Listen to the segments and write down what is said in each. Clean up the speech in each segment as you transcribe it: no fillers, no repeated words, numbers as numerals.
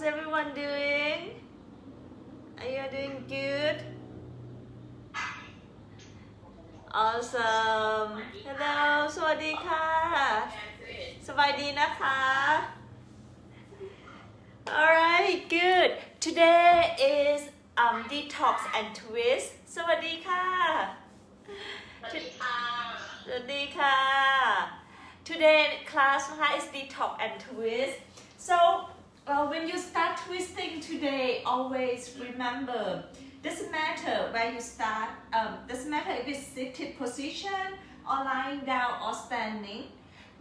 everyone doing? Are you doing good? Awesome. Hello สวัสดีค่ะสบายดีนะคะ Alright, good. Today is detox and twist. สวัสดีค่ะสวัสดีค่ะ Today class is detox and twist. So when you start twisting today, always remember, doesn't matter where you start, doesn't matter if it's seated position or lying down or standing.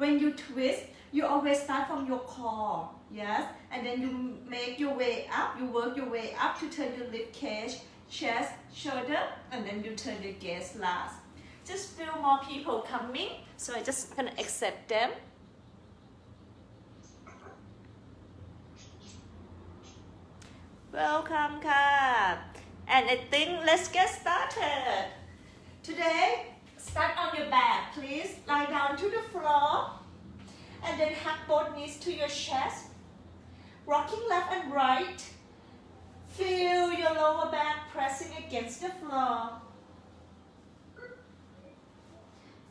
When you twist, you always start from your core, yes? And then you make your way up, you work your way up to turn your rib cage, chest, shoulder, and then you turn your gaze last. Just feel more people coming, so I just gonna accept them. Welcome, ka. And I think let's get started. Today, start on your back, please. Lie down to the floor. And then hug both knees to your chest. Rocking left and right. Feel your lower back pressing against the floor.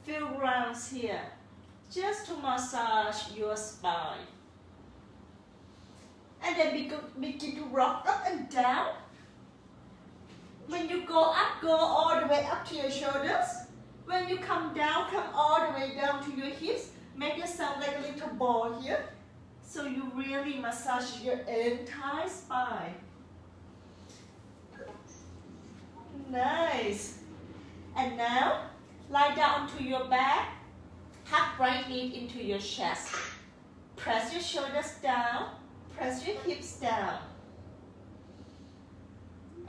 Feel rounds here. Just to massage your spine. And then begin to rock up and down. When you go up, go all the way up to your shoulders. When you come down, come all the way down to your hips. Make yourself like a little ball here. So you really massage your entire spine. Nice. And now, lie down onto your back. Hug right knee into your chest. Press your shoulders down. Press your hips down.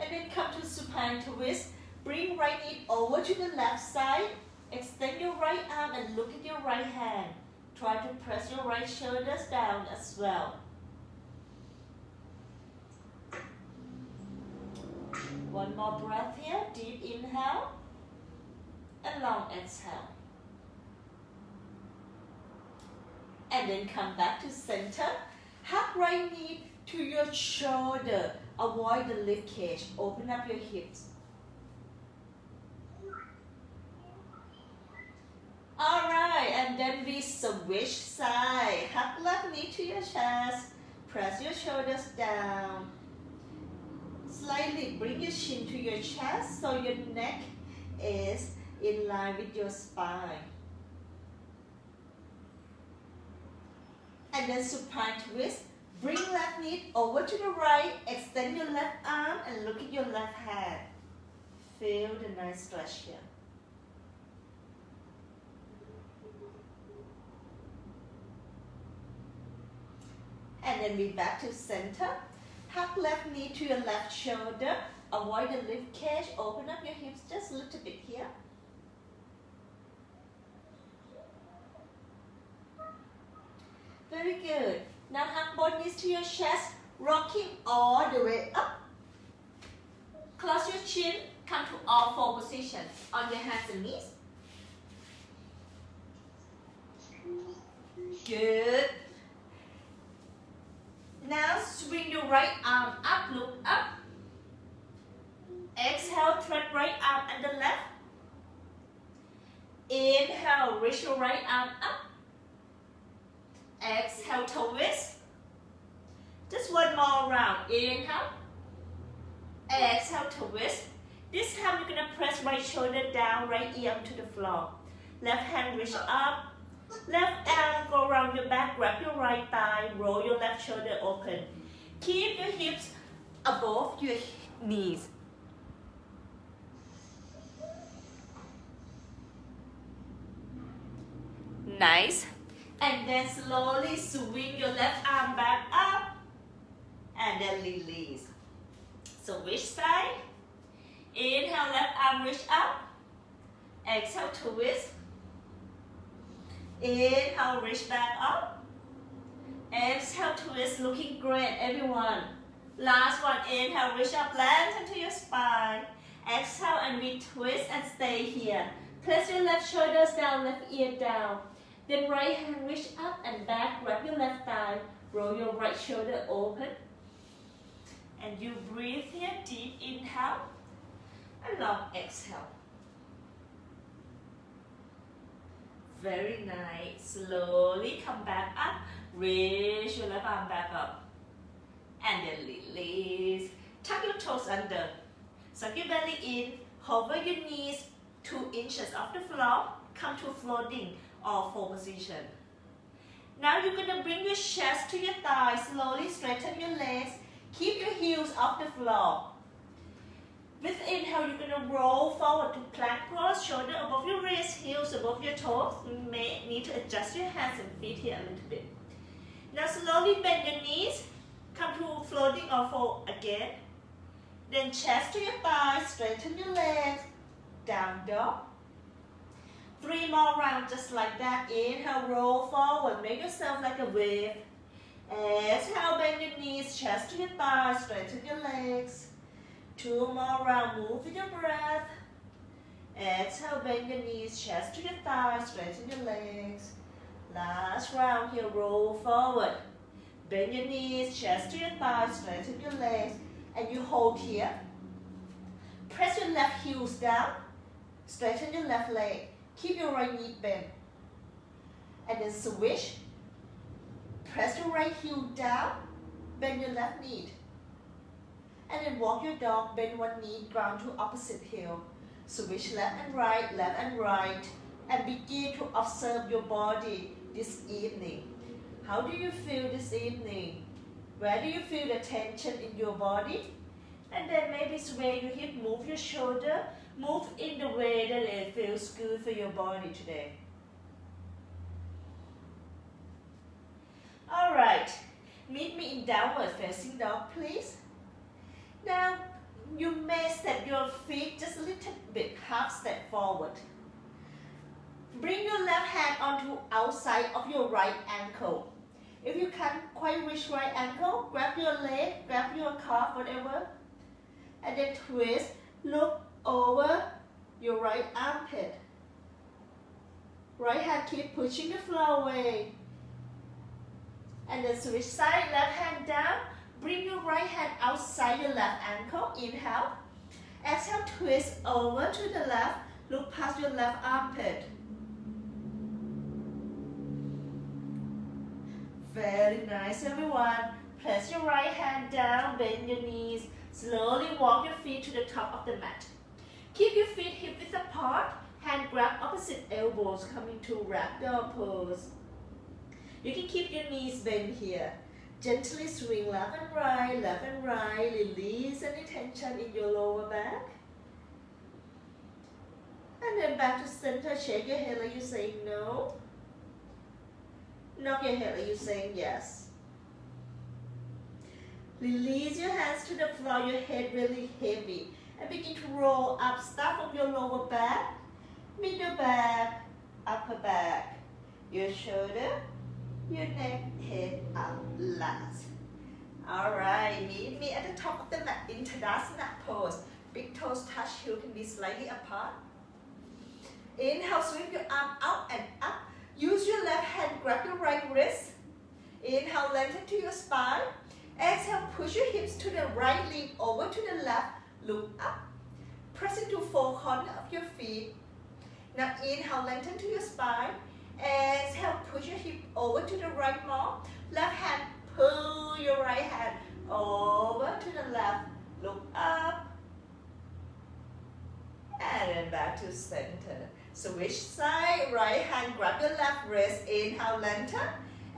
And then come to supine twist. Bring right knee over to the left side. Extend your right arm and look at your right hand. Try to press your right shoulders down as well. One more breath here. Deep inhale and long exhale. And then come back to center. Hug right knee to your shoulder. Avoid the rib cage. Open up your hips. Alright, and then we switch side. Hug left knee to your chest. Press your shoulders down. Slightly bring your chin to your chest so your neck is in line with your spine. And then supine twist. Bring left knee over to the right. Extend your left arm and look at your left hand. Feel the nice stretch here. And then we back to center. Hug left knee to your left shoulder. Avoid the rib cage. Open up your hips just a little bit here. Very good. Now hug both knees to your chest. Rocking all the way up. Close your chin. Come to all four positions on your hands and knees. Good. Now swing your right arm up, look up. Exhale, thread right arm and the left. Inhale, reach your right arm up. Exhale, twist. Just one more round. Inhale. Exhale, twist. This time you're going to press right shoulder down, right ear to the floor. Left hand reach up. Left arm go around your back, grab your right thigh, roll your left shoulder open. Keep your hips above your knees. Nice. And then slowly swing your left arm back up and then release. So which side? Inhale, left arm reach up. Exhale, twist. Inhale, reach back up. Exhale, twist, looking great, everyone. Last one, inhale, reach up, land into your spine. Exhale, and we twist and stay here. Press your left shoulders down, left ear down. Then right hand reach up and back, grab your left thigh, roll your right shoulder open. And you breathe here, deep inhale and long exhale. Very nice. Slowly come back up. Raise your left arm back up. And then release. Tuck your toes under. Suck your belly in. Hover your knees 2 inches off the floor. Come to floating or full position. Now you're going to bring your chest to your thighs. Slowly straighten your legs. Keep your heels off the floor. With inhale, you're going to roll forward to plank pose. Shoulder above your wrist, heels above your toes. You may need to adjust your hands and feet here a little bit. Now slowly bend your knees. Come to floating or fold again. Then chest to your thighs. Straighten your legs. Down dog. 3 more rounds just like that. Inhale, roll forward. Make yourself like a wave. Exhale, bend your knees. Chest to your thighs. Straighten your legs. 2 more rounds. Move with your breath. Exhale, bend your knees. Chest to your thighs. Straighten your legs. Last round here. Roll forward. Bend your knees. Chest to your thighs. Straighten your legs. And you hold here. Press your left heels down. Straighten your left leg. Keep your right knee bent. And then switch. Press your right heel down. Bend your left knee. And then walk your dog. Bend one knee, ground to opposite heel. Switch left and right. And begin to observe your body this evening. How do you feel this evening? Where do you feel the tension in your body? And then maybe sway your hip, move your shoulder. Move in the way that it feels good for your body today. Alright, meet me in downward facing dog, please. Now, you may step your feet just a little bit, half step forward. Bring your left hand onto outside of your right ankle. If you can't quite reach right ankle, grab your leg, grab your calf, whatever. And then twist, look over your right armpit. Right hand keep pushing the floor away. And then switch side, left hand down. Bring your right hand outside your left ankle. Inhale. Exhale, twist over to the left. Look past your left armpit. Very nice, everyone. Press your right hand down, bend your knees. Slowly walk your feet to the top of the mat. Keep your feet hip width apart. Hand grab opposite elbows, coming to ragdoll pose. You can keep your knees bent here. Gently swing left and right. Release any tension in your lower back. And then back to center. Shake your head like you're saying no. Knock your head like you're saying yes. Release your hands to the floor, your head really heavy. And begin to roll up. Start from your lower back, middle back, upper back. Your shoulder, your neck, head up last. Alright, meet me at the top of the mat in Tadasana pose. Big toes touch, heel can be slightly apart. Inhale, sweep your arm out and up. Use your left hand, grab your right wrist. Inhale, lengthen to your spine. Exhale, push your hips to the right, lean over to the left. Look up. Press into 4 corners of your feet. Now inhale, lengthen to your spine. Exhale, push your hip over to the right more. Left hand, pull your right hand over to the left. Look up. And then back to center. Switch side, right hand, grab your left wrist. Inhale, lengthen.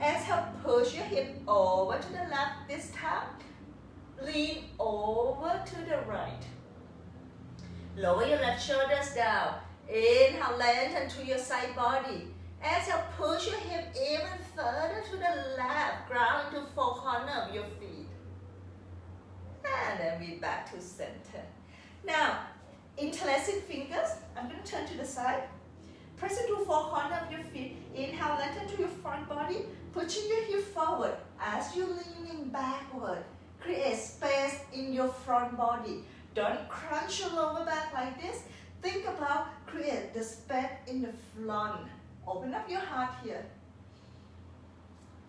Exhale, push your hip over to the left this time. Lean over to the right. Lower your left shoulders down. Inhale, lengthen to your side body. Exhale, push your hip even further to the left. Ground into 4 corners of your feet. And then we back to center. Now, interlacing fingers. I'm going to turn to the side. Press into 4 corners of your feet. Inhale, lengthen to your front body. Pushing your hip forward as you're leaning backward. Create space in your front body. Don't crunch your lower back like this. Think about create the space in the front. Open up your heart here.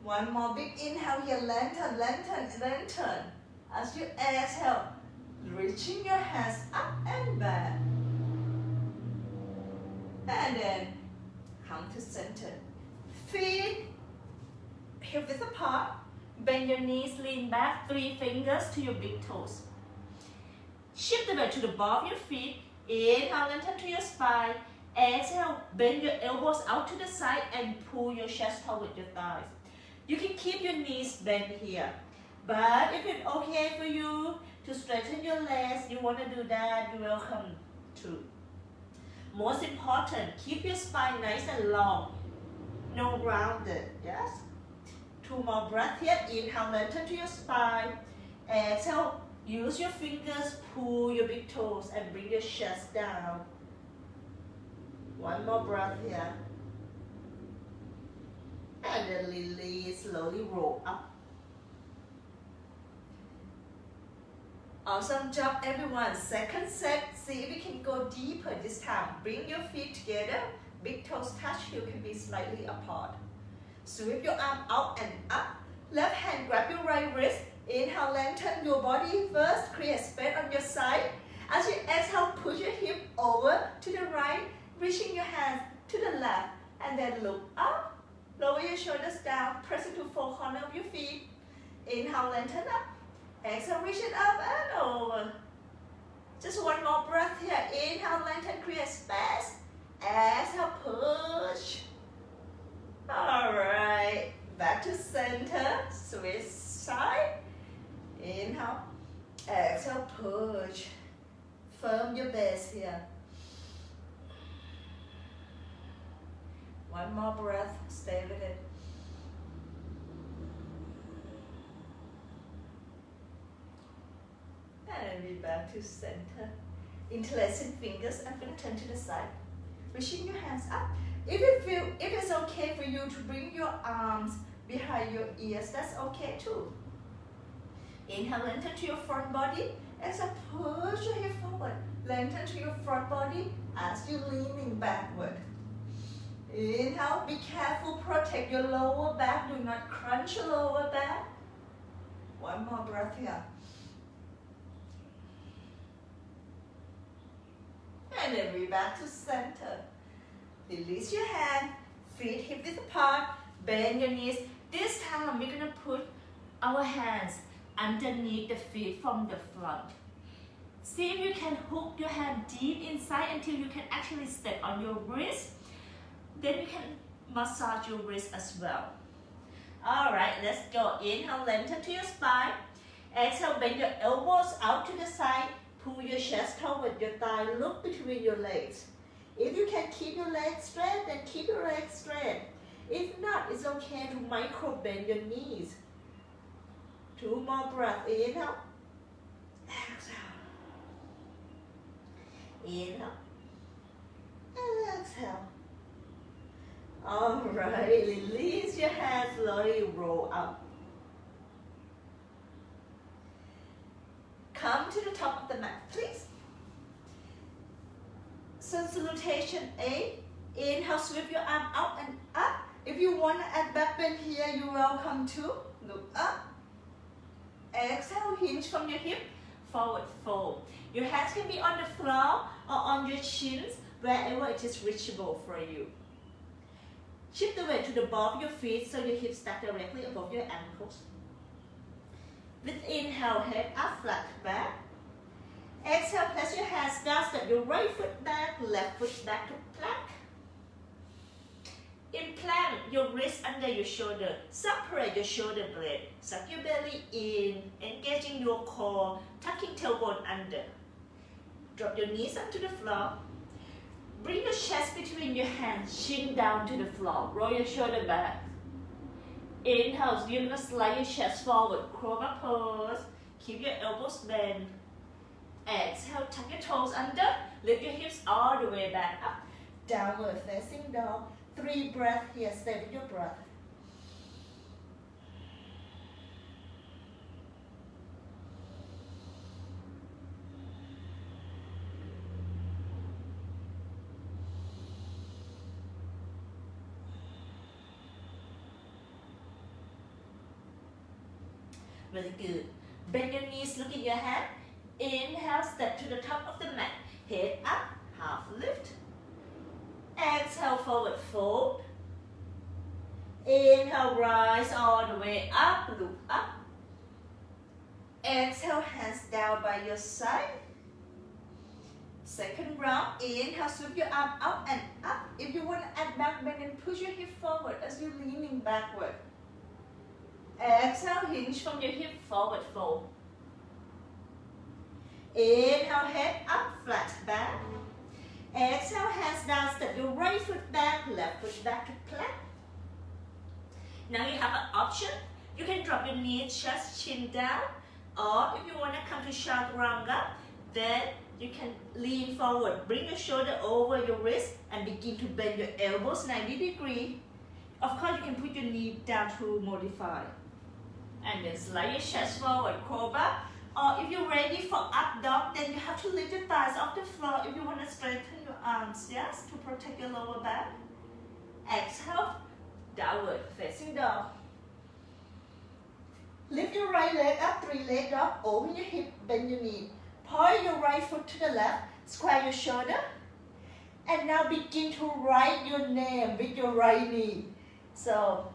One more big inhale here. Lengthen, lengthen, lengthen. As you exhale, reaching your hands up and back. And then come to center. Feet hip width apart. Bend your knees, lean back, 3 fingers to your big toes. Shift the weight to the ball of your feet. Inhale, lengthen to your spine. Exhale, bend your elbows out to the side and pull your chest toward your thighs. You can keep your knees bent here. But if it's okay for you to straighten your legs, you want to do that, you're welcome to. Most important, keep your spine nice and long. No rounded, yes? 2 more breaths here. Inhale, lengthen to your spine. Exhale, use your fingers, pull your big toes and bring your chest down. 1 more breath here. And then release, slowly roll up. Awesome job everyone. Second set, see if we can go deeper this time. Bring your feet together, big toes touch, you can be slightly apart. Sweep your arm out and up. Left hand grab your right wrist. Inhale, lengthen your body first, create space on your side. As you exhale, push your hip over to the right, reaching your hands to the left, and then look up. Lower your shoulders down, press into 4 corners of your feet. Inhale, lengthen up. Exhale, reach it up and over. Just 1 more breath here. Inhale, lengthen, create space. Exhale, push. Alright, back to center, switch side. Inhale, exhale, push. Firm your base here. 1 more breath, stay with it. And we back to center. Interlacing fingers, I'm going to turn to the side. Reaching your hands up. If it's okay for you to bring your arms behind your ears, that's okay too. Inhale, lengthen to your front body. Exhale, push your hip forward. Lengthen to your front body as you're leaning backward. Inhale, be careful, protect your lower back. Do not crunch your lower back. 1 more breath here. And then we back to center. Release your hand, feet hip width apart, bend your knees. This time we're gonna put our hands underneath the feet from the front. See if you can hook your hand deep inside until you can actually step on your wrist. Then you can massage your wrist as well. Alright, let's go. Inhale, lengthen to your spine. Exhale, bend your elbows out to the side. Pull your chest toward your thigh. Look between your legs. If you can keep your legs straight, then keep your legs straight. If not, it's okay to micro bend your knees. 2 more breaths. Inhale. Exhale. Inhale. Exhale. Alright, release your hands, slowly roll up. Come to the top of the mat, please. So salutation A. Inhale, sweep your arm out and up. If you want to add back bend here, you're welcome to. Look up. Exhale, hinge from your hip. Forward fold. Your hands can be on the floor or on your shins, wherever it is reachable for you. Shift the weight to the ball of your feet so your hips stack directly above your ankles. With inhale, head up, flat back. Exhale, place your hands down, step your right foot back, left foot back to plank. In plank, your wrist under your shoulder. Separate your shoulder blade. Suck your belly in, engaging your core, tucking tailbone under. Drop your knees onto the floor. Bring your chest between your hands, chin down to the floor. Roll your shoulder back. Inhale, you're going to slide your chest forward. Cobra pose. Keep your elbows bent. Exhale, tuck your toes under. Lift your hips all the way back up. Downward facing dog. 3 breaths here. Stay with your breath. Very good. Bend your knees, look in your hand. Inhale, step to the top of the mat. Head up, half lift. Exhale, forward fold. Inhale, rise all the way up, look up. Exhale, hands down by your side. Second round, inhale, sweep your arm out and up. If you want to add back bend and push your hip forward as you're leaning backward. Exhale, hinge from your hip, forward fold. Inhale, head up, flat back. Exhale, hands down, step your right foot back, left foot back to plank. Now you have an option. You can drop your knees, chest, chin down. Or if you want to come to chaturanga, then you can lean forward. Bring your shoulder over your wrist and begin to bend your elbows 90 degrees. Of course, you can put your knee down to modify. And then slide your chest forward, cobra. Or if you're ready for up dog, then you have to lift your thighs off the floor if you want to straighten your arms, yes, to protect your lower back. Exhale, downward facing dog. Lift your right leg up, 3-leg dog, open your hip, bend your knee. Point your right foot to the left, square your shoulder. And now begin to write your name with your right knee. So,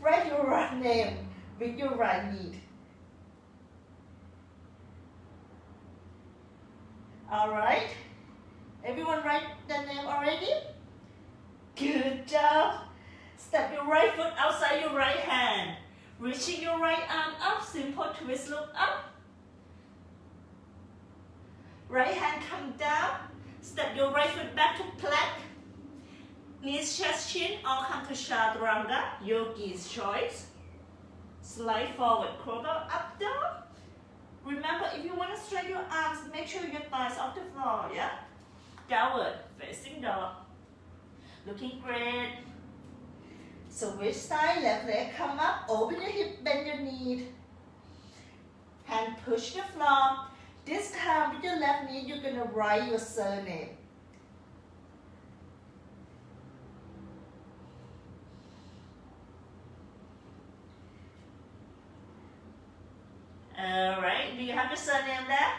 write your right name with your right knee. Alright, everyone write the name already? Good job. Step your right foot outside your right hand. Reaching your right arm up, simple twist, look up. Right hand come down. Step your right foot back to plank. Knees, chest, chin, all come to chaturanga, yogi's choice. Slide forward, cobra, up, down. Remember, if you want to stretch your arms, make sure your thighs off the floor, yeah? Downward, facing dog. Looking great. So which side, left leg come up, open your hip, bend your knee. Hand push the floor. This time with your left knee, you're going to write your surname. Alright, do you have your surname there?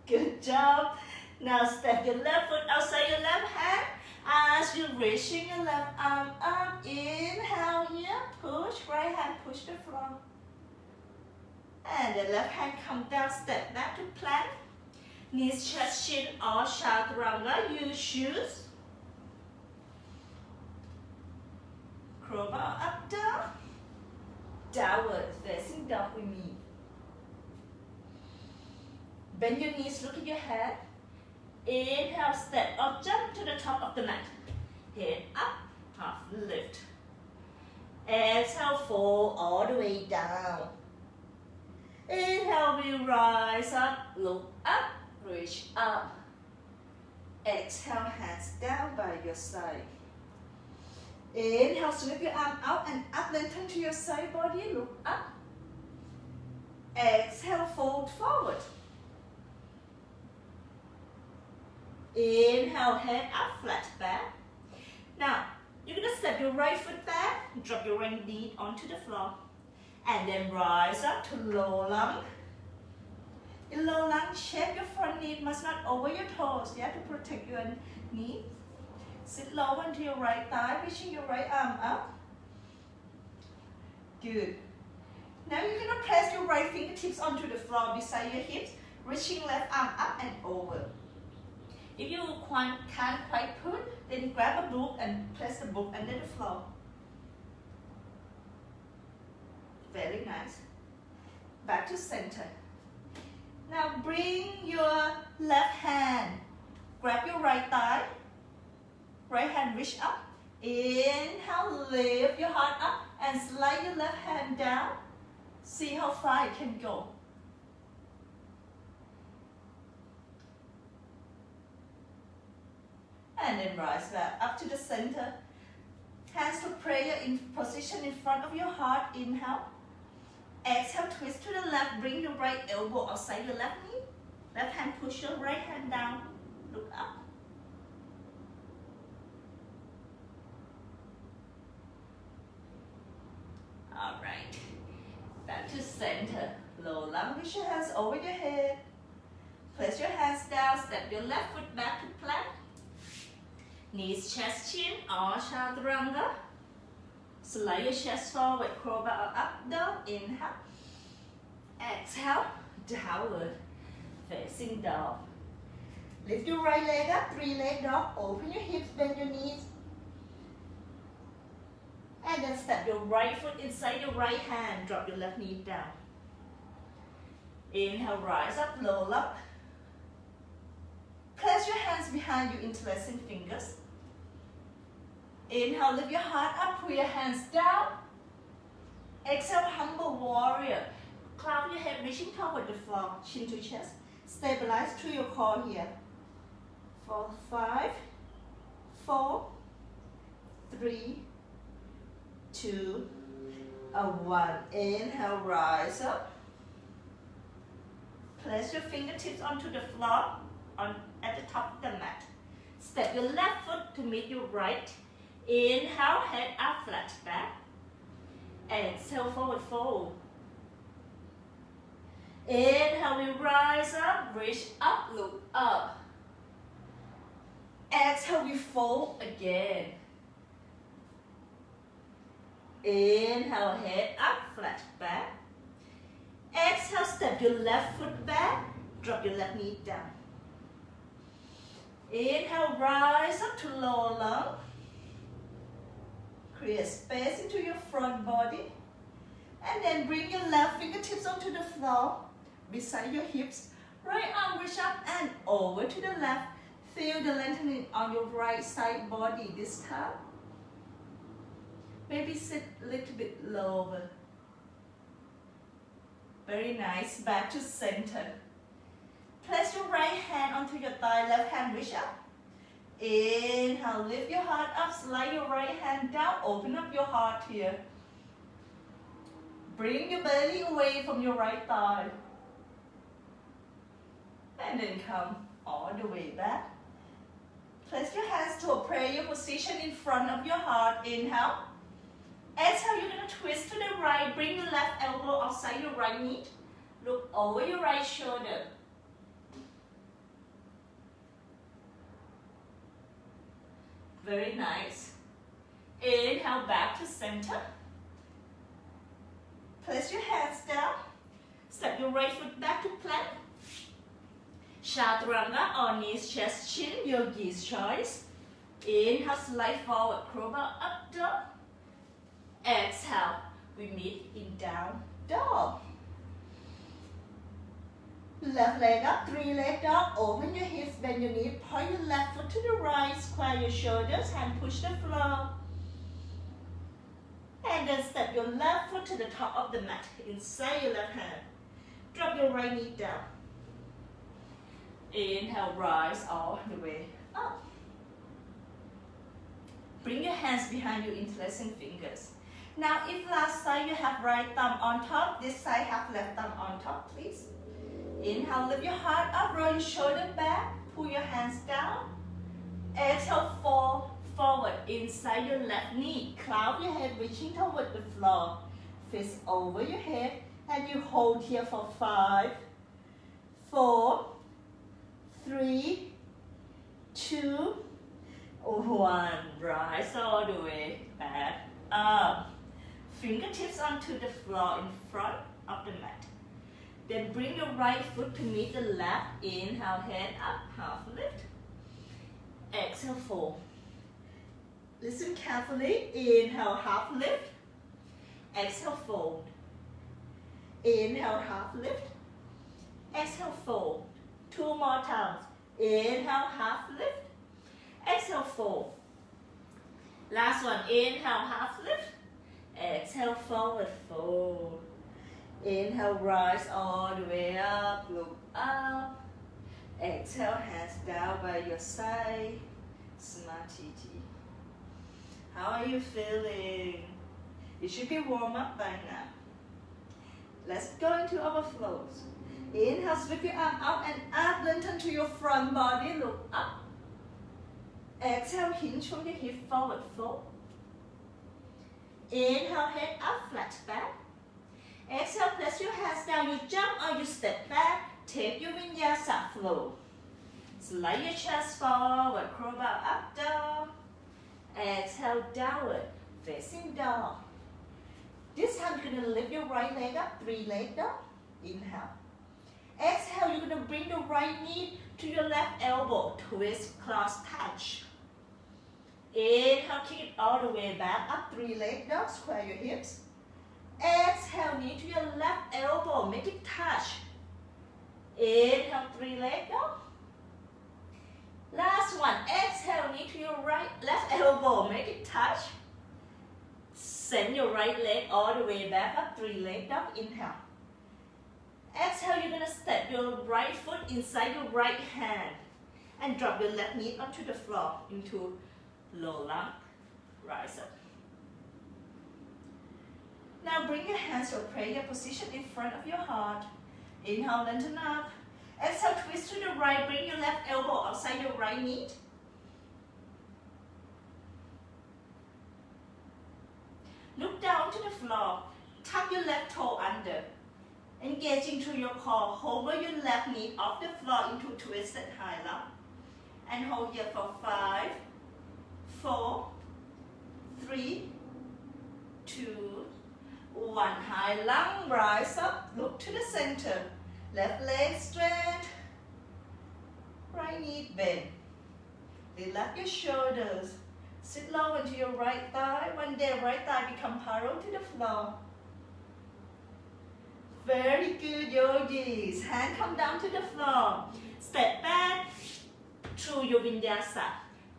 Good job. Now step your left foot outside your left hand. As you're reaching your left arm up, inhale here, push, right hand push the floor. And the left hand come down, step back to plank. Knees, chest, chin, or chaturanga, use shoes. Cobra, up, down. Downward, facing dog with me. Bend your knees, look at your head. Inhale, step or jump to the top of the mat. Head up, half lift. Exhale, fold all the way down. Inhale, we rise up, look up, reach up. Exhale, hands down by your side. Inhale, sweep your arm out and up, lengthen to your side body, look up. Exhale, fold forward. Inhale, head up, flat back. Now, you're going to step your right foot back, drop your right knee onto the floor. And then rise up to low lung. In low lung, check your front knee must not over your toes, yeah, to protect your knee. Sit low into your right thigh, reaching your right arm up. Good. Now you're going to press your right fingertips onto the floor beside your hips, reaching left arm up and over. If you can't quite put, then grab a book and place the book under the floor. Very nice. Back to center. Now bring your left hand. Grab your right thigh. Right hand reach up. Inhale, lift your heart up and slide your left hand down. See how far it can go. And then rise back up to the center. Hands to prayer in position in front of your heart. Inhale. Exhale, twist to the left. Bring your right elbow outside your left knee. Left hand push your right hand down. Look up. Alright. Back to center. Low long, reach your hands over your head. Place your hands down, step your left foot back to plank. Knees, chest, chin, or chaturanga. Slide your chest forward, cobra or up, down, inhale. Exhale, downward, facing dog. Lift your right leg up, 3-leg dog. Open your hips, bend your knees. And then step your right foot inside your right hand. Drop your left knee down. Inhale, rise up, roll up. Place your hands behind you, interlacing fingers. Inhale, lift your heart up, pull your hands down. Exhale, humble warrior. Cloud your head, reaching toward the floor, chin to chest. Stabilize through your core here. 4, 5, 4, 3, 2, 1. Inhale, rise up. Place your fingertips onto the floor at the top of the mat. Step your left foot to meet your right. Inhale, head up, flat back. Exhale, forward fold. Inhale, we rise up, reach up, look up. Exhale, we fold again. Inhale, head up, flat back. Exhale, step your left foot back, drop your left knee down. Inhale, rise up to lower lung. Create space into your front body. And then bring your left fingertips onto the floor, beside your hips. Right arm reach up and over to the left. Feel the lengthening on your right side body this time. Maybe sit a little bit lower. Very nice. Back to center. Place your right hand onto your thigh, left hand reach up. Inhale, lift your heart up, slide your right hand down, open up your heart here. Bring your belly away from your right thigh. And then come all the way back. Place your hands to a prayer position in front of your heart. Inhale. Exhale, you're going to twist to the right. Bring your left elbow outside your right knee. Look over your right shoulder. Very nice. Inhale, back to center. Place your hands down. Step your right foot back to plank. Chaturanga or knees, chest, chin, yogi's choice. Inhale, slide forward, cobra, up dog. Exhale, we meet in down dog. Left leg up, 3-leg dog. Open your hips, bend your knee. Point your left foot to the right. Square your shoulders, hand push the floor. And then step your left foot to the top of the mat, inside your left hand. Drop your right knee down. Inhale, rise all the way up. Bring your hands behind you, interlacing fingers. Now, if last side you have right thumb on top, this side have left thumb on top, please. Inhale, lift your heart up, roll your shoulder back, pull your hands down. Exhale, fall forward inside your left knee. Cloud your head, reaching toward the floor. Fist over your head, and you hold here for 5, 4, 3, 2, 1. Rise all the way back up. Fingertips onto the floor in front of the mat. Then bring your right foot to meet the left. Inhale, head up, half lift. Exhale, fold. Listen carefully. Inhale, half lift. Exhale, fold. Inhale, half lift. Exhale, fold. 2 more times. Inhale, half lift. Exhale, fold. Last one. Inhale, half lift. Exhale, forward fold. Inhale, rise all the way up. Look up. Exhale, hands down by your side. Smartity. How are you feeling? You should be warm up by now. Let's go into our flows. Inhale, sweep your arm out and up. Lengthen to your front body. Look up. Exhale, hinge from your hip, forward fold. Inhale, head up, flat back. Exhale, place your hands down. You jump or you step back. Take your vinyasa flow. Slide your chest forward. Crawl up, dog. Exhale, downward. Facing dog. This time you're going to lift your right leg up. 3-leg dog. Inhale. Exhale, you're going to bring the right knee to your left elbow. Twist, cross, touch. Inhale, kick it all the way back. Up, 3-leg dog. Square your hips. Exhale, knee to your left elbow. Make it touch. Inhale, 3-leg dog. Last one. Exhale, knee to your left elbow. Make it touch. Send your right leg all the way back up. 3-leg dog. Inhale. Exhale, you're going to step your right foot inside your right hand. And drop your left knee onto the floor into low lunge. Rise up. Now bring your hands to a prayer position in front of your heart. Inhale, lengthen up. Exhale, twist to the right. Bring your left elbow outside your right knee. Look down to the floor. Tuck your left toe under. Engaging through your core. Hover your left knee off the floor into twisted high lunge. And hold here for 5, 4, 3, 2, 1. High lunge. Rise up. Look to the center. Left leg straight. Right knee bend. Relax your shoulders. Sit low into your right thigh. One day, right thigh become parallel to the floor. Very good, yogis. Hand come down to the floor. Step back through your vinyasa.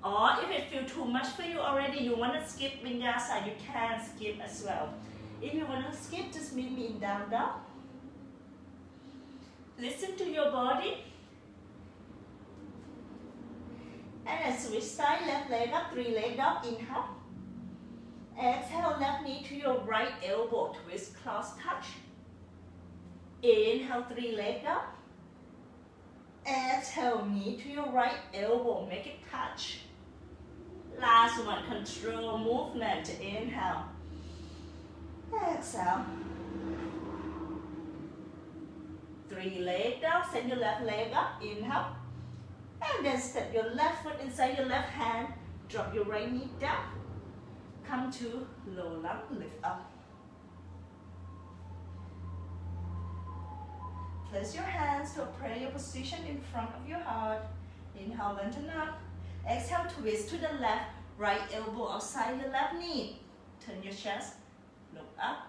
Or if it feels too much for you already, you want to skip vinyasa, you can skip as well. If you want to skip, just meet me in down dog. Listen to your body. And then switch side, left leg up, 3-leg dog. Inhale. Exhale, left knee to your right elbow. Twist, cross, touch. Inhale, 3-leg dog. Exhale, knee to your right elbow. Make it touch. Last one, control movement. Inhale. Exhale. 3-leg dog. Send your left leg up. Inhale. And then step your left foot inside your left hand. Drop your right knee down. Come to low lunge. Lift up. Place your hands to a prayer position in front of your heart. Inhale, lengthen up. Exhale, twist to the left. Right elbow outside your left knee. Turn your chest. Look up.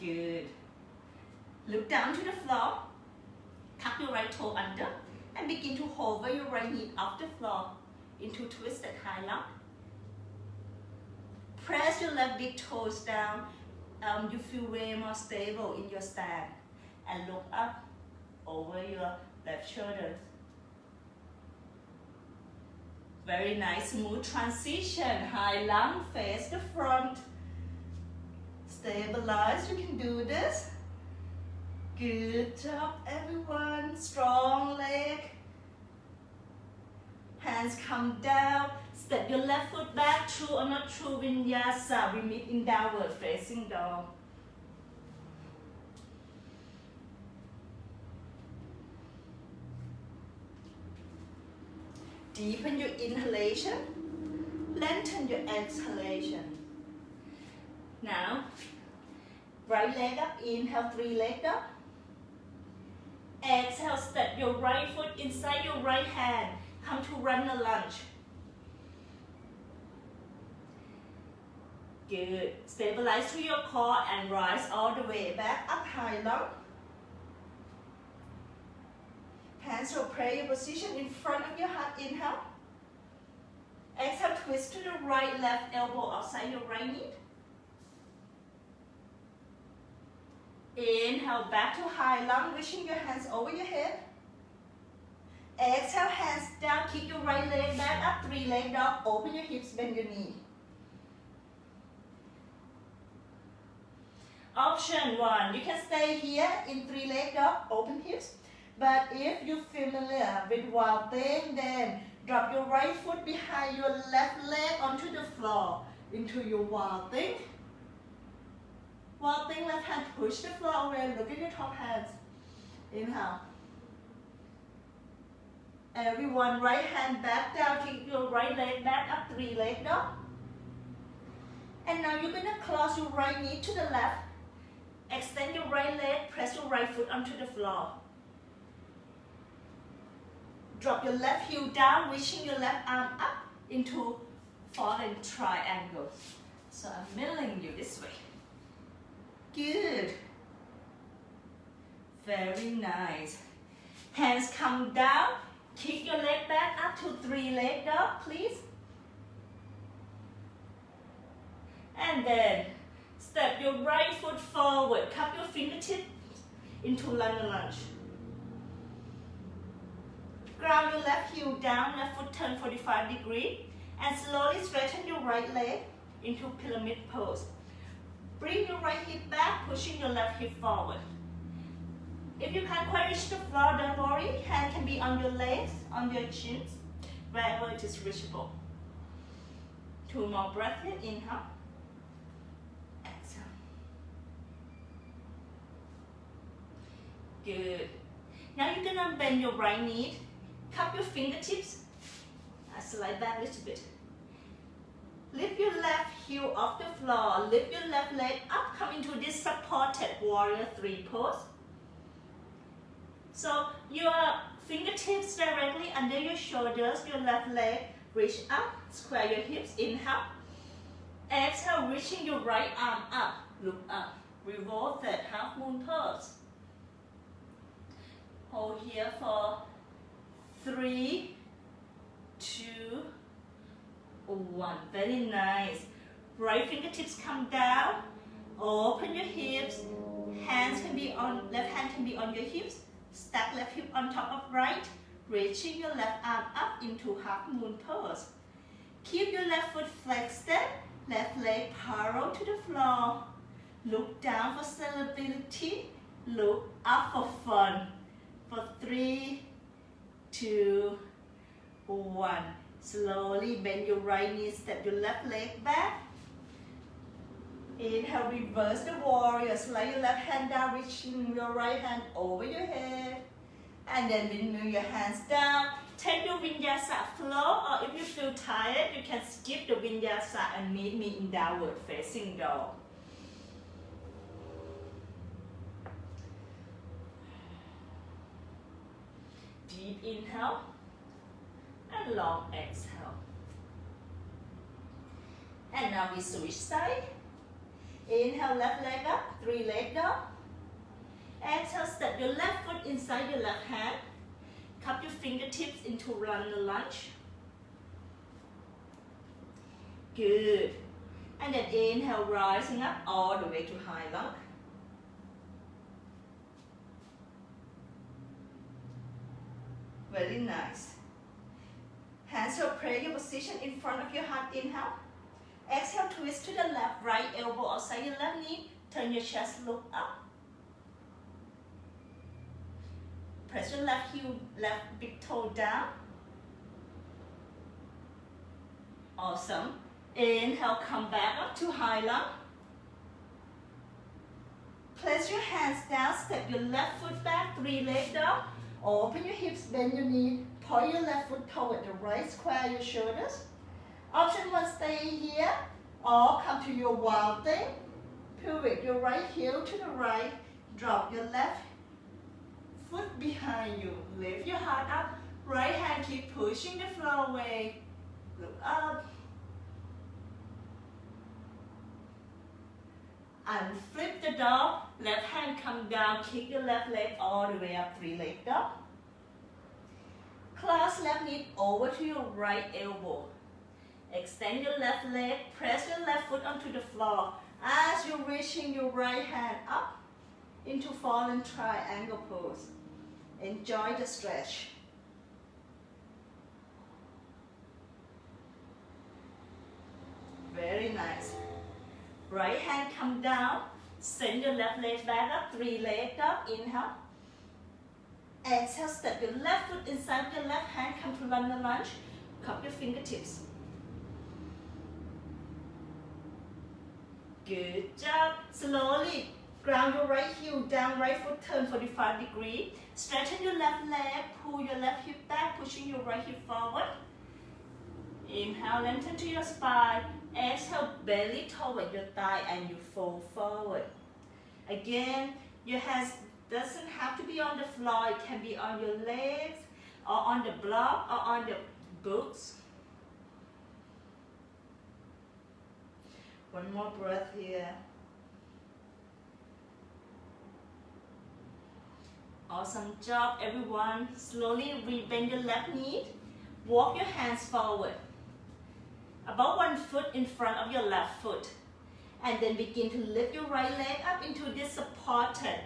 Good. Look down to the floor. Tuck your right toe under. And begin to hover your right knee off the floor into twisted high lunge. Press your left big toes down. You feel way more stable in your stand. And look up over your left shoulder. Very nice, smooth transition. High lunge, face the front. Stabilize, you can do this. Good job, everyone. Strong leg. Hands come down. Step your left foot back, true or not true vinyasa. We meet in downward facing dog. Deepen your inhalation. Lengthen your exhalation. Now, right leg up. Inhale, 3-leg dog. Exhale, step your right foot inside your right hand. Come to runner lunge. Good. Stabilize through your core and rise all the way back up high lunge. Hands to prayer position in front of your heart. Inhale. Exhale, twist to the right, left elbow outside your right knee. Inhale, back to high lunge, reaching your hands over your head. Exhale, hands down, kick your right leg back up, 3-leg dog, open your hips, bend your knee. Option 1, you can stay here in 3-leg dog, open hips. But if you're familiar with wild thing, then drop your right foot behind your left leg onto the floor. into your wild thing. Wild thing, left hand push the floor away, look at your top hands. Inhale. Everyone, right hand back down, take your right leg back up, 3 leg dog. And now you're gonna cross your right knee to the left. Extend your right leg, press your right foot onto the floor. Drop your left heel down, reaching your left arm up into fallen triangle. So I'm middling you this way. Good. Very nice. Hands come down. Kick your leg back up to 3 leg dog, please. And then step your right foot forward. Cup your fingertips into lunge. Ground your left heel down, left foot turn 45 degrees. And slowly straighten your right leg into pyramid pose. Bring your right hip back, pushing your left hip forward. If you can't quite reach the floor, don't worry. Hand can be on your legs, on your chins, wherever it is reachable. 2 more breaths here. Inhale. Exhale. Good. Now you're gonna bend your right knee. Cup your fingertips. Slide back a little bit. Lift your left heel off the floor. Lift your left leg up. Come into this supported warrior 3 pose. So your fingertips directly under your shoulders. Your left leg reach up. Square your hips. Inhale. Exhale, reaching your right arm up. Look up. Revolve that half moon pose. Hold here for 3, 2, 1. Very nice. Right fingertips come down. Open your hips. Hands can be on, left hand can be on your hips. Stack left hip on top of right. Reaching your left arm up into half moon pose. Keep your left foot flexed. Left leg parallel to the floor. Look down for stability. Look up for fun. For 3, 2, 1. Slowly bend your right knee, step your left leg back. Inhale, reverse the warrior. Slide your left hand down, reaching your right hand over your head. And then windmill your hands down. Take your vinyasa flow, or if you feel tired, you can skip the vinyasa and meet me in downward facing dog. Deep inhale and long exhale. And now we switch side. Inhale, left leg up, 3 leg dog. Exhale, step your left foot inside your left hand. Cup your fingertips into runner lunge. Good. And then inhale, rising up all the way to high lung. Very nice. Hands to prayer position in front of your heart. Inhale. Exhale, twist to the left, right elbow outside your left knee. Turn your chest, look up. Press your left heel, left big toe down. Awesome. Inhale, come back up to high lung. Place your hands down, step your left foot back, 3 leg dog. Open your hips, bend your knee, point your left foot toward the right, square your shoulders. Option 1, stay here, or come to your wild thing. Pivot your right heel to the right, drop your left foot behind you. Lift your heart up, right hand keep pushing the floor away. Look up. And flip the dog, left hand come down, kick your left leg all the way up, 3 leg dog. Clasp left knee over to your right elbow. Extend your left leg, press your left foot onto the floor as you're reaching your right hand up into fallen triangle pose. Enjoy the stretch. Very nice. Right hand come down, send your left leg back up, 3 leg dog, inhale. Exhale, step your left foot inside your left hand, come to runner lunge, cup your fingertips. Good job. Slowly ground your right heel down, right foot turn 45 degrees. Straighten your left leg, pull your left hip back, pushing your right hip forward. Inhale, lengthen to your spine. Exhale, belly toward your thigh and you fold forward. Again, your hands doesn't have to be on the floor. It can be on your legs or on the block or on the boots. One more breath here. Awesome job, everyone. Slowly rebend your left knee. Walk your hands forward. About 1 foot in front of your left foot. And then begin to lift your right leg up into this supported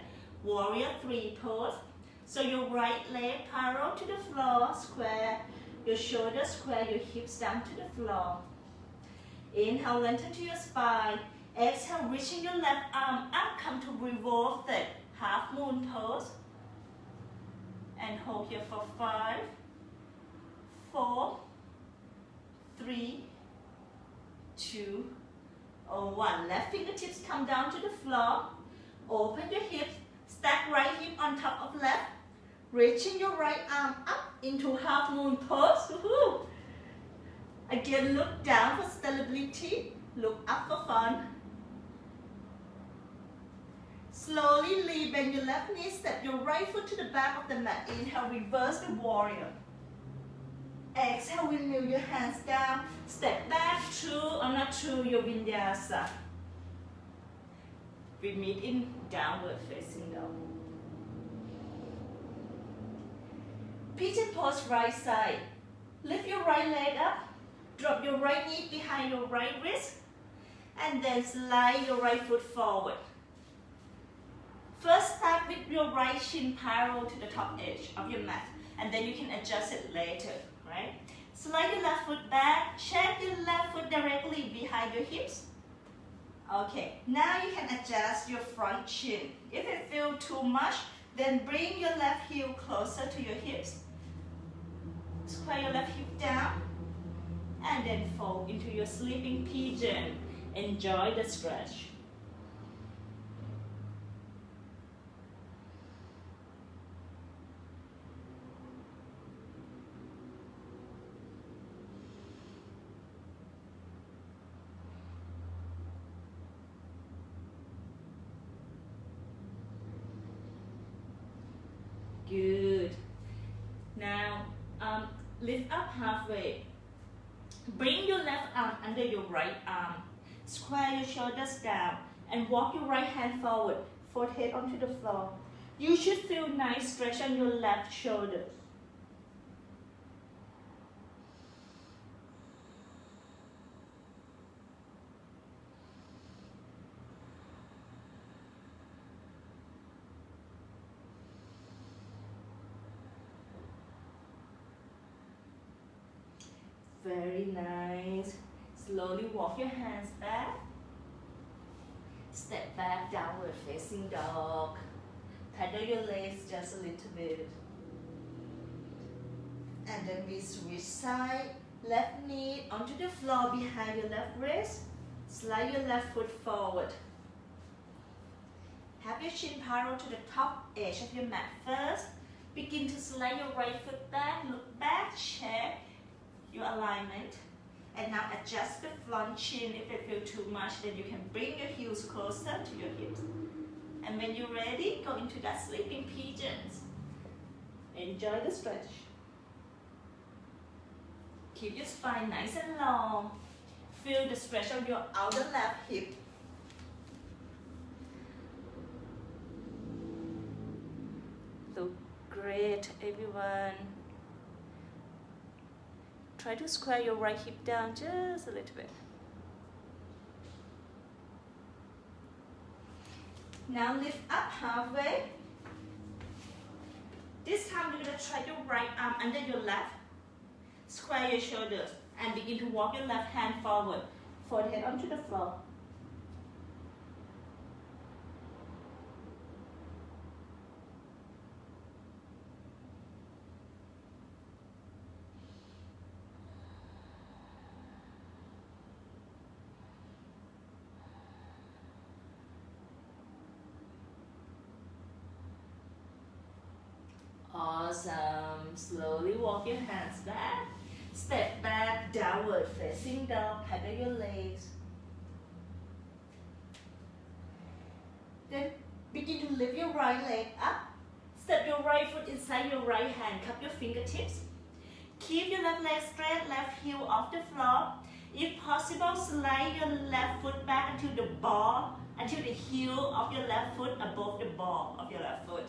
warrior 3 pose. So your right leg parallel to the floor, square. Your shoulders square, your hips down to the floor. Inhale, lengthen to your spine. Exhale, reaching your left arm up, come to revolved half moon pose. And hold here for 5, 4, 3, 2, or 1. Left fingertips come down to the floor. Open your hips. Stack right hip on top of left. Reaching your right arm up into half moon pose. Woohoo! Again, look down for stability. Look up for fun. Slowly bend your left knee. Step your right foot to the back of the mat. Inhale, reverse the warrior. Exhale, windmill your hands down. Step back through or not through your vinyasa. We meet in downward facing dog. Pigeon pose right side. Lift your right leg up. Drop your right knee behind your right wrist. And then slide your right foot forward. First start with your right shin parallel to the top edge of your mat. And then you can adjust it later, right? Slide your left foot back. Check your left foot directly behind your hips. Okay, now you can adjust your front shin. If it feels too much, then bring your left heel closer to your hips. Square your left hip down. And then fold into your sleeping pigeon. Enjoy the stretch. Good. Now, lift up halfway. Bring your left arm under your right arm. Square your shoulders down and walk your right hand forward. Forehead onto the floor. You should feel nice stretch on your left shoulder. Very nice. Slowly walk your hands back. Step back, downward facing dog. Pedal your legs just a little bit. And then we switch side. Left knee onto the floor behind your left wrist. Slide your left foot forward. Have your chin parallel to the top edge of your mat first. Begin to slide your right foot back. Look back, check your alignment. And now adjust the front chin. If it feels too much, then you can bring your heels closer to your hips. And when you're ready, go into that sleeping pigeons. Enjoy the stretch. Keep your spine nice and long. Feel the stretch of your outer left hip. Look great, everyone. Try to square your right hip down just a little bit. Now lift up halfway. This time you're going to try your right arm under your left. Square your shoulders and begin to walk your left hand forward. Forehead onto the floor. Awesome. Slowly walk your hands back. Step back, downward facing dog. Paddle your legs. Then begin to lift your right leg up. Step your right foot inside your right hand. Cup your fingertips. Keep your left leg straight, left heel off the floor. If possible, slide your left foot back until the heel of your left foot above the ball of your left foot.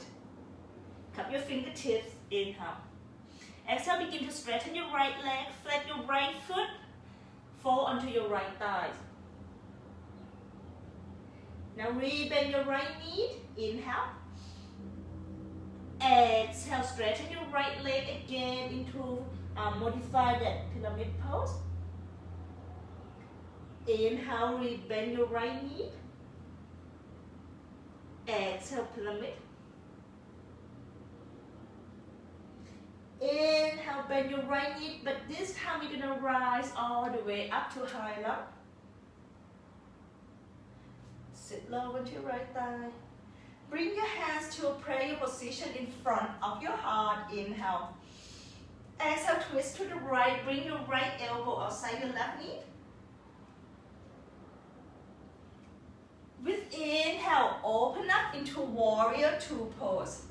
Cup your fingertips, inhale. Exhale, begin to straighten your right leg, flat your right foot, fall onto your right thigh. Now rebend your right knee, inhale. Exhale, straighten your right leg again into modify that pyramid pose. Inhale, rebend your right knee. Exhale, pyramid. Inhale, bend your right knee, but this time you're gonna rise all the way up to high lunge. Sit low onto your right thigh. Bring your hands to a prayer position in front of your heart. Inhale. Exhale, twist to the right. Bring your right elbow outside your left knee. With inhale, open up into warrior two pose.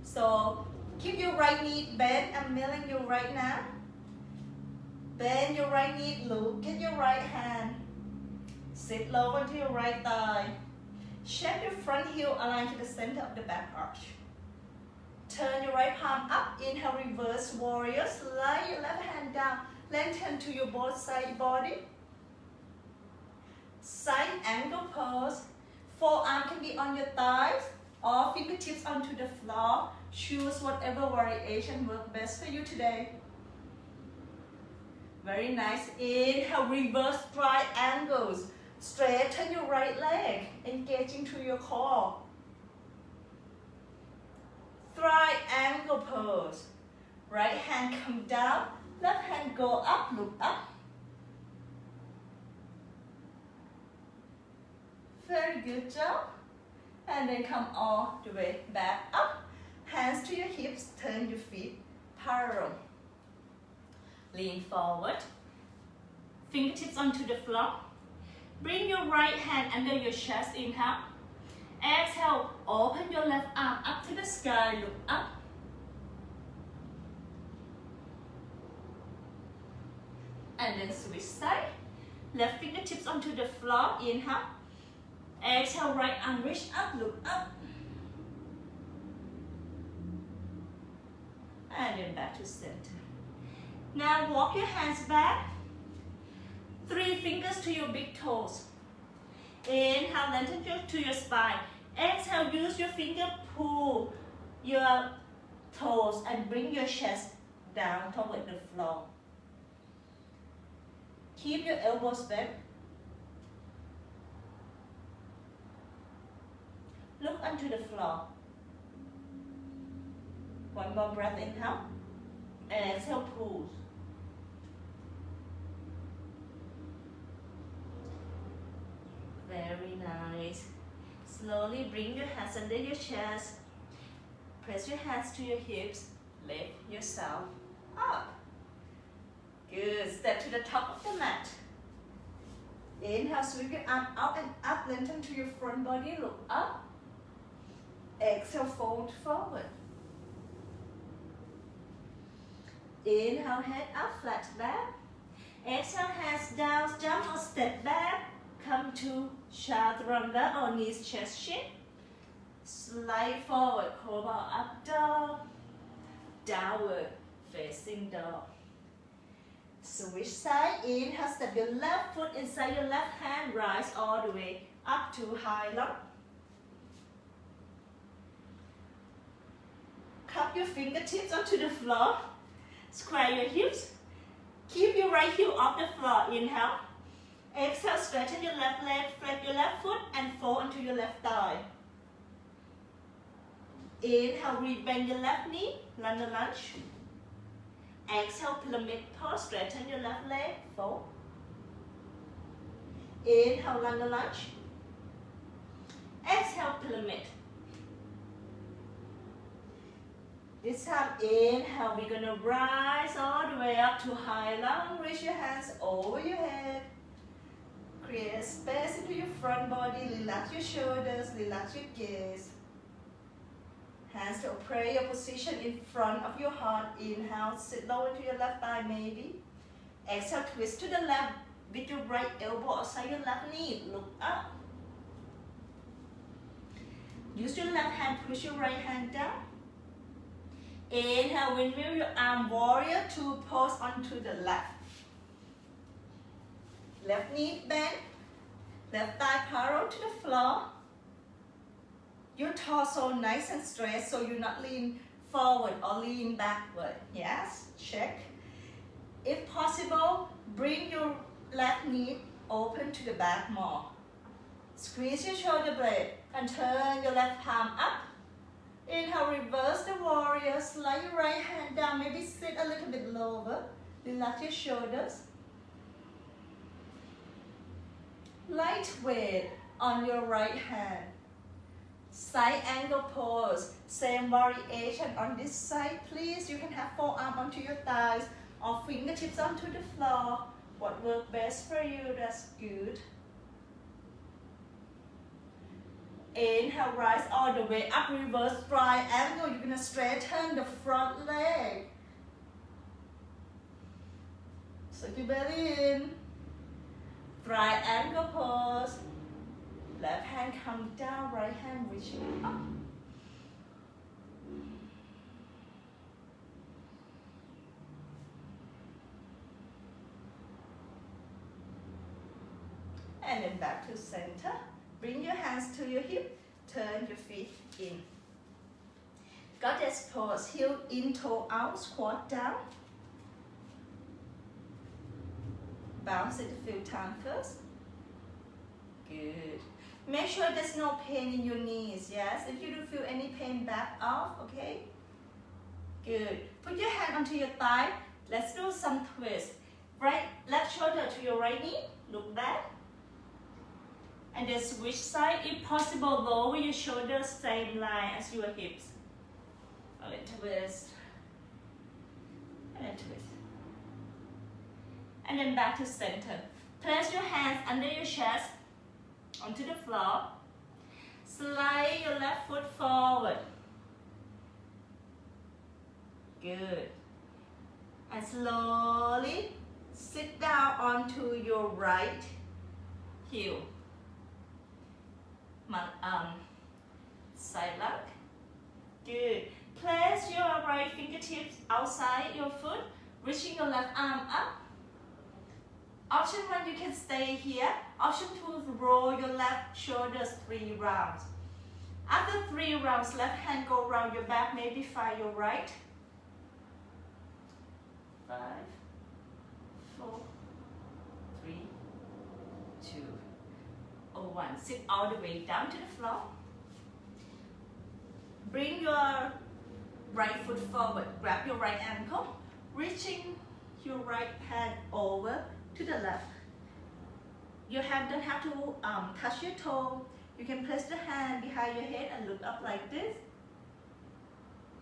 So keep your right knee bent. I'm milling you right now. Bend your right knee, look at your right hand. Sit low onto your right thigh. Shape your front heel align to the center of the back arch. Turn your right palm up. Inhale, reverse warrior. Slide your left hand down. Lengthen to your both side body. Side angle pose. Forearm can be on your thighs or fingertips onto the floor. Choose whatever variation works best for you today. Very nice. Inhale, reverse triangles. Straighten your right leg, engaging through your core. Triangle pose. Right hand come down, left hand go up, look up. Very good job. And then come all the way back up. Hands to your hips, turn your feet parallel. Lean forward. Fingertips onto the floor. Bring your right hand under your chest, inhale. Exhale, open your left arm up to the sky, look up. And then switch side. Left fingertips onto the floor, inhale. Exhale, right arm reach up, look up. And then back to center. Now walk your hands back. 3 fingers to your big toes. Inhale, lengthen to your spine. Exhale, use your finger, pull your toes and bring your chest down toward the floor. Keep your elbows bent. Look onto the floor. One more breath, inhale. Exhale, pull. Very nice. Slowly bring your hands under your chest. Press your hands to your hips. Lift yourself up. Good. Step to the top of the mat. Inhale, sweep your arm up and up. Lengthen to your front body. Look up. Exhale, fold forward. Inhale, head up, flat back. Exhale, hands down, jump or step back. Come to chaturanga or knees chest shape. Slide forward, cobra up dog. Downward facing dog. Switch side. Inhale, step your left foot inside your left hand. Rise all the way up to high lunge. Cup your fingertips onto the floor. Square your hips. Keep your right heel off the floor. Inhale. Exhale, straighten your left leg, flat your left foot and fall onto your left thigh. Inhale, rebend your left knee, lungge lunge. Exhale, pyramid pose, straighten your left leg, fold. Inhale, lungge lunge. Exhale, pyramid. This time, inhale, we're gonna rise all the way up to high lung. Reach your hands over your head. Create space into your front body. Relax your shoulders, relax your gaze. Hands to a prayer position in front of your heart. Inhale, sit low into your left thigh maybe. Exhale, twist to the left with your right elbow outside your left knee. Look up. Use your left hand, push your right hand down. Inhale, windmill your arm, warrior two, pose onto the left. Left knee bend, left thigh parallel to the floor. Your torso nice and straight so you're not lean forward or lean backward. Yes, check. If possible, bring your left knee open to the back more. Squeeze your shoulder blade and turn your left palm up. Inhale, reverse the warrior, slide your right hand down, maybe sit a little bit lower. Relax your shoulders. Light weight on your right hand. Side angle pose, same variation on this side. Please, you can have forearm onto your thighs or fingertips onto the floor. What works best for you, that's good. Inhale, rise all the way up, reverse triangle. You're gonna straighten the front leg. Suck your belly in. Triangle pose. Left hand come down, right hand reaching up. And then back to center. Bring your hands to your hip, turn your feet in. Goddess pose, heel in, toe out, squat down. Bounce it a few times first. Good. Make sure there's no pain in your knees, yes? If you do feel any pain, back off, okay? Good. Put your hand onto your thigh. Let's do some twist. Right, left shoulder to your right knee, look back. And then switch side, if possible, lower your shoulders, same line as your hips. And then twist. And then twist. And then back to center. Place your hands under your chest, onto the floor. Slide your left foot forward. Good. And slowly sit down onto your right heel. Side lock. Good. Place your right fingertips outside your foot, reaching your left arm up. Option 1, you can stay here. Option 2, roll your left shoulders 3 rounds. After 3 rounds, left hand go around your back, maybe find your right. 5, 4, 3, 2, 1. Sit all the way down to the floor. Bring your right foot forward. Grab your right ankle, reaching your right hand over to the left. Your hand don't have to touch your toe. You can place the hand behind your head and look up like this.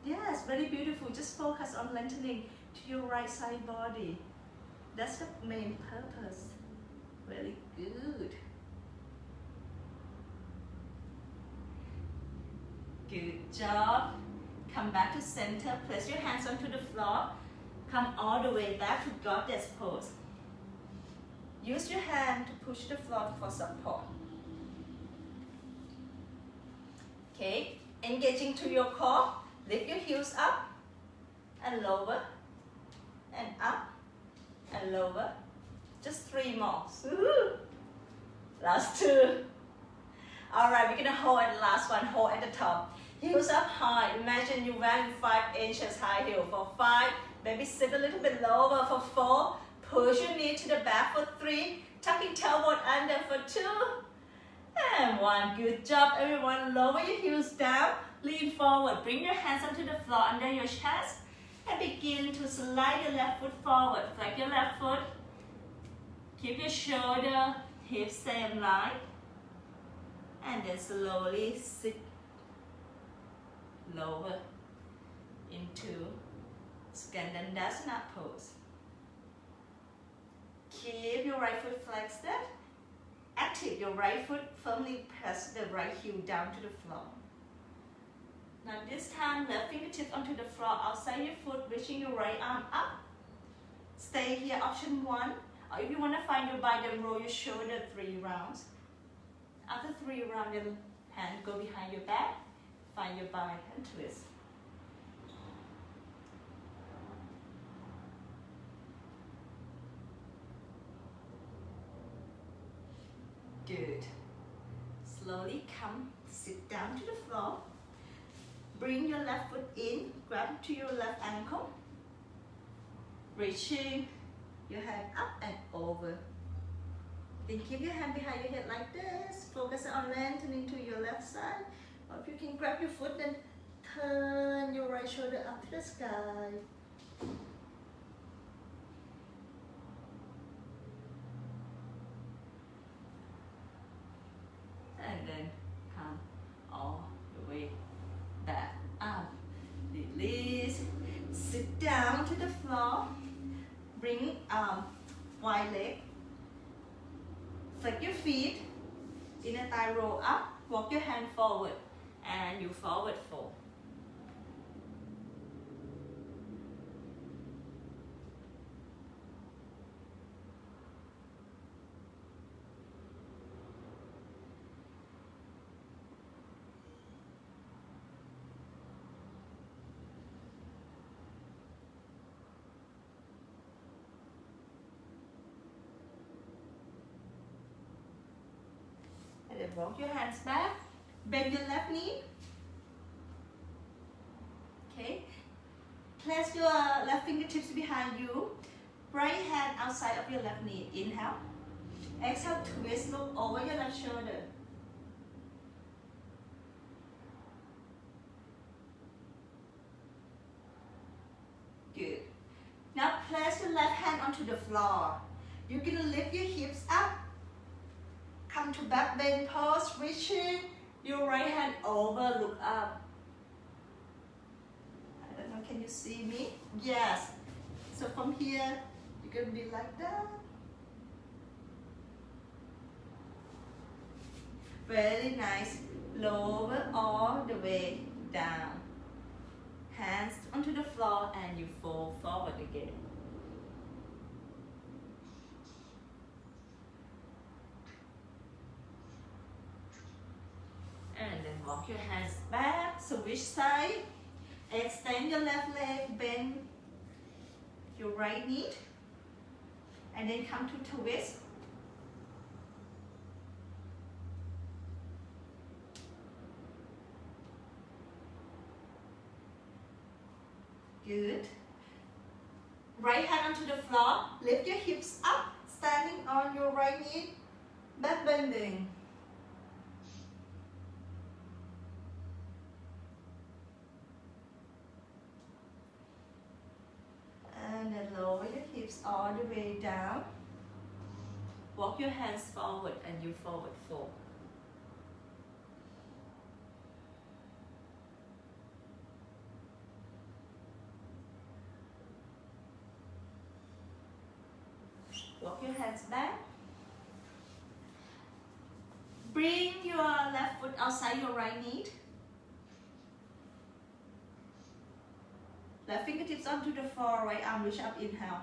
Yes, very beautiful. Just focus on lengthening to your right side body. That's the main purpose. Very good. Good job. Come back to center. Place your hands onto the floor. Come all the way back to goddess pose. Use your hand to push the floor for support. Okay, engaging to your core. Lift your heels up and lower and up and lower. Just 3 more. Last 2. All right, we're gonna hold at the last one. Hold at the top. Heels up high. Imagine you're wearing 5 inches high heel. For 5, maybe sit a little bit lower. For 4, push your knee to the back. For 3, tucking tailbone under. For 2, and 1. Good job, everyone. Lower your heels down. Lean forward. Bring your hands onto the floor under your chest. And begin to slide your left foot forward. Flex your left foot. Keep your shoulder, hips same line. And then slowly sit lower into Skandasana pose. Keep your right foot flexed. Active your right foot, firmly press the right heel down to the floor. Now this time, left fingertips onto the floor outside your foot, reaching your right arm up. Stay here, option 1. Or if you want to find your bind, then roll your shoulder 3 rounds. After 3 rounds, then hand go behind your back. Find your bind and twist. Good. Slowly come, sit down to the floor. Bring your left foot in, grab to your left ankle. Reaching your hand up and over. Then keep your hand behind your head like this. Focus on lengthening to your left side. Or if you can grab your foot, then turn your right shoulder up to the sky. And then come all the way back up. Release. Sit down to the floor. Bring wide leg. Flex your feet. Inner thigh roll up. Walk your hand forward. And you forward fold. And then walk your hands back. Bend your left knee. Okay. Place your left fingertips behind you. Right hand outside of your left knee. Inhale. Exhale, twist, look over your left shoulder. Good. Now place your left hand onto the floor. You're going to lift your hips up. Come to back bend pose, reaching your right hand over, look up. I don't know, can you see me? Yes. So from here, you're going to be like that. Very nice. Lower all the way down. Hands onto the floor and you fold forward again. And then walk your hands back, switch side. Extend your left leg, bend your right knee. And then come to twist. Good. Right hand onto the floor. Lift your hips up, standing on your right knee. Back bending. And then lower your hips all the way down. Walk your hands forward and you forward fold. Walk your hands back. Bring your left foot outside your right knee. Left fingertips onto the floor, right arm reach up, inhale.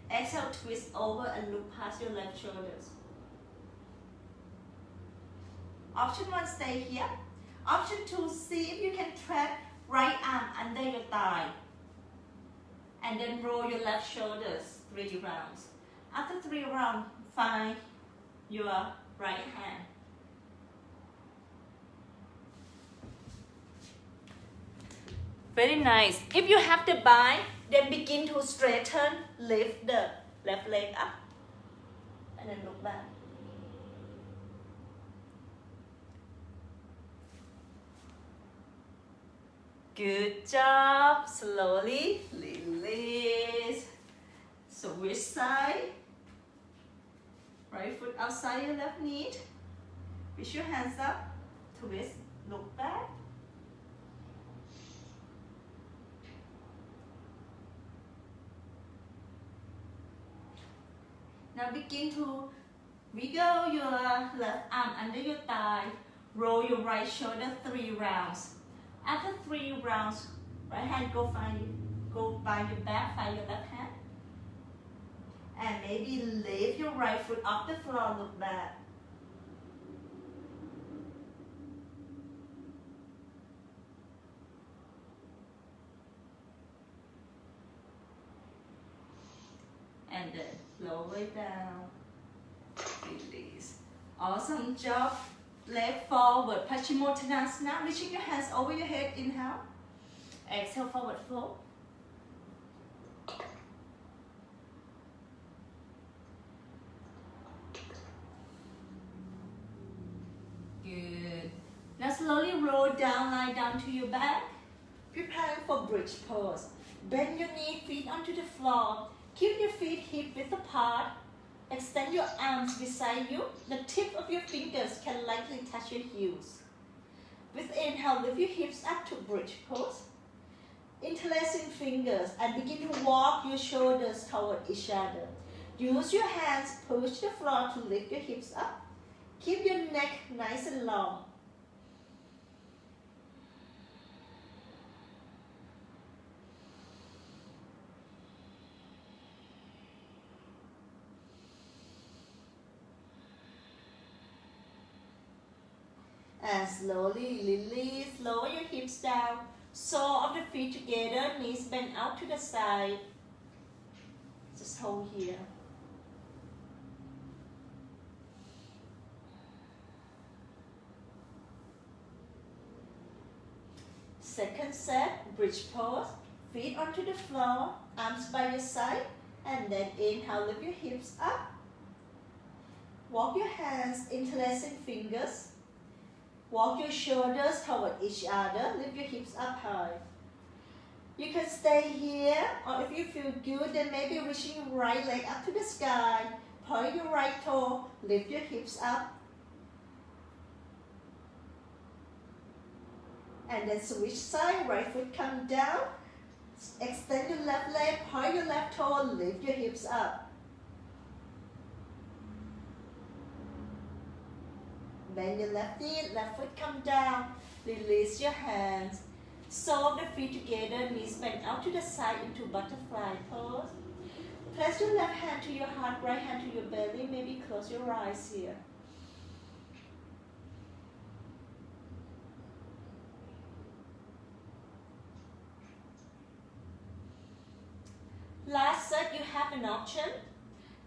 Exhale, twist over and look past your left shoulders. Option 1, stay here. Option 2, see if you can trap right arm under your thigh. And then roll your left shoulders 3 rounds. After 3 rounds, find your right hand. Very nice. If you have the bind, then begin to straighten, lift the left leg up. And then look back. Good job. Slowly release. Switch side. Right foot outside your left knee. Reach your hands up. Twist. Look back. Now begin to wiggle your left arm under your thigh. Roll your right shoulder 3 rounds. After 3 rounds, right hand go by your back, find your left hand. And maybe lift your right foot off the floor, look back. And then lower it down. Release. Awesome job. Leg forward, Paschimottanasana. Reaching your hands over your head, inhale. Exhale, forward fold. Good. Now slowly roll down, lie down to your back. Preparing for bridge pose. Bend your knee, feet onto the floor. Keep your feet hip width apart. Extend your arms beside you. The tip of your fingers can lightly touch your heels. With inhale, lift your hips up to bridge pose. Interlacing fingers and begin to walk your shoulders toward each other. Use your hands, push the floor to lift your hips up. Keep your neck nice and long. And slowly release, lower your hips down. Sole of the feet together, knees bent out to the side. Just hold here. Second set, bridge pose. Feet onto the floor, arms by your side. And then inhale, lift your hips up. Walk your hands, interlacing fingers. Walk your shoulders toward each other. Lift your hips up high. You can stay here, or if you feel good, then maybe reaching your right leg up to the sky. Point your right toe. Lift your hips up. And then switch side. Right foot come down. Extend your left leg. Point your left toe. Lift your hips up. Bend your left knee, left foot come down. Release your hands. Sole of the feet together, knees bent out to the side into butterfly pose. Place your left hand to your heart, right hand to your belly. Maybe close your eyes here. Last set, you have an option.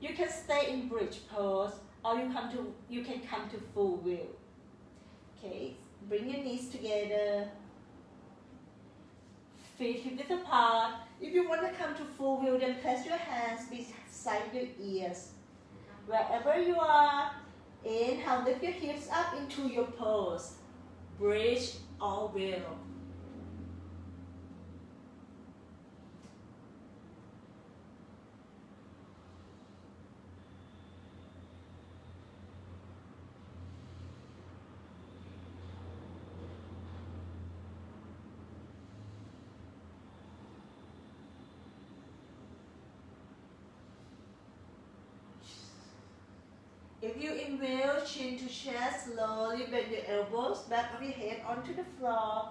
You can stay in bridge pose, or you can come to full wheel. Okay, bring your knees together. Feet hip width apart. If you want to come to full wheel, then place your hands beside your ears. Wherever you are, inhale, lift your hips up into your pose. Bridge or wheel. If you in wheel, chin to chest, slowly bend your elbows, back of your head onto the floor.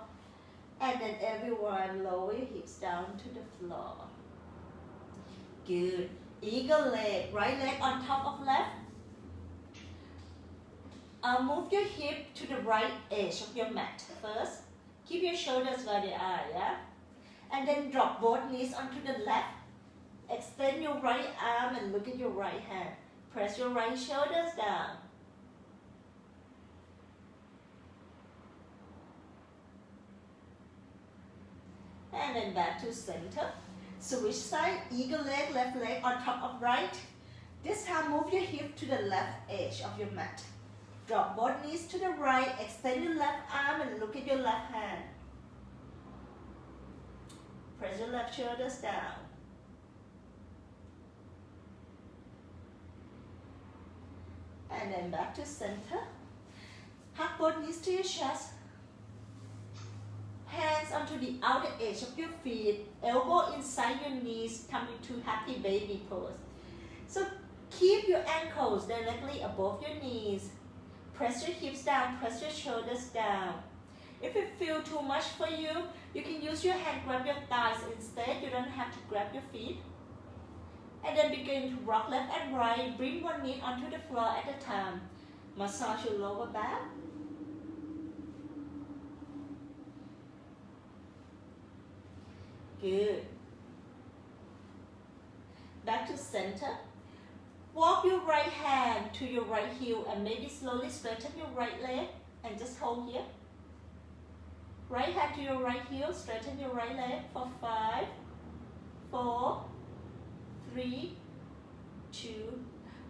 And then everyone lower your hips down to the floor. Good. Eagle leg, right leg on top of left. Move your hip to the right edge of your mat first. Keep your shoulders where they are, yeah? And then drop both knees onto the left. Extend your right arm and look at your right hand. Press your right shoulders down. And then back to center. Switch side, eagle leg, left leg on top of right. This time move your hip to the left edge of your mat. Drop both knees to the right, extend your left arm and look at your left hand. Press your left shoulders down. And then back to center. Hug both knees to your chest. Hands onto the outer edge of your feet. Elbow inside your knees. Come into happy baby pose. So Keep your ankles directly above your knees. Press your hips down, press your shoulders down. If it feels too much for you, you can use your hand, grab your thighs instead. You don't have to grab your feet. And then begin to rock left and right. Bring one knee onto the floor at a time. Massage your lower back. Good. Back to center. Walk your right hand to your right heel and maybe slowly straighten your right leg and just hold here. Right hand to your right heel, straighten your right leg for 5, 4, 3, 2,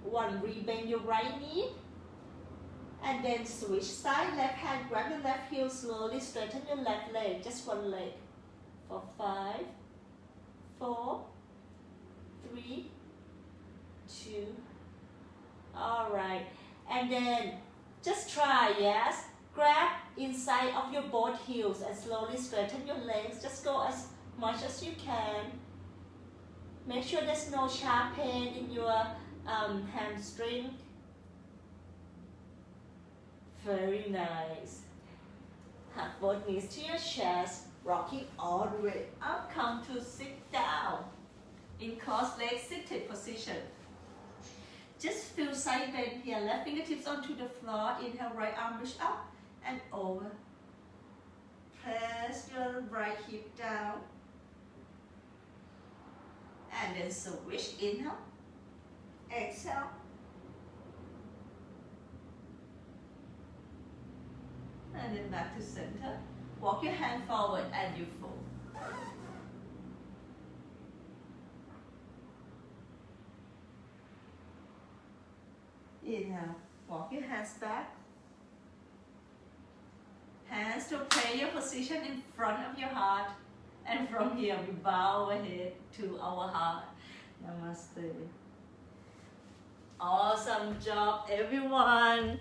1. Rebend your right knee and then switch side. Left hand, grab your left heel, slowly straighten your left leg, just one leg for 5, 4, 3, 2. All right, and then just try, yes, grab inside of your both heels and slowly straighten your legs. Just go as much as you can. Make sure there's no sharp pain in your hamstring. Very nice. Hug both knees to your chest, rocking all the way up. Come to sit down in cross-legged seated position. Just feel side bend here. Left fingertips onto the floor. Inhale, right arm reach up and over. Press your right hip down. And then switch. Inhale. Exhale. And then back to center. Walk your hand forward and you fold. Inhale, walk your hands back. Hands to prayer position in front of your heart. And from here, we bow our head to our heart. Namaste. Awesome job, everyone.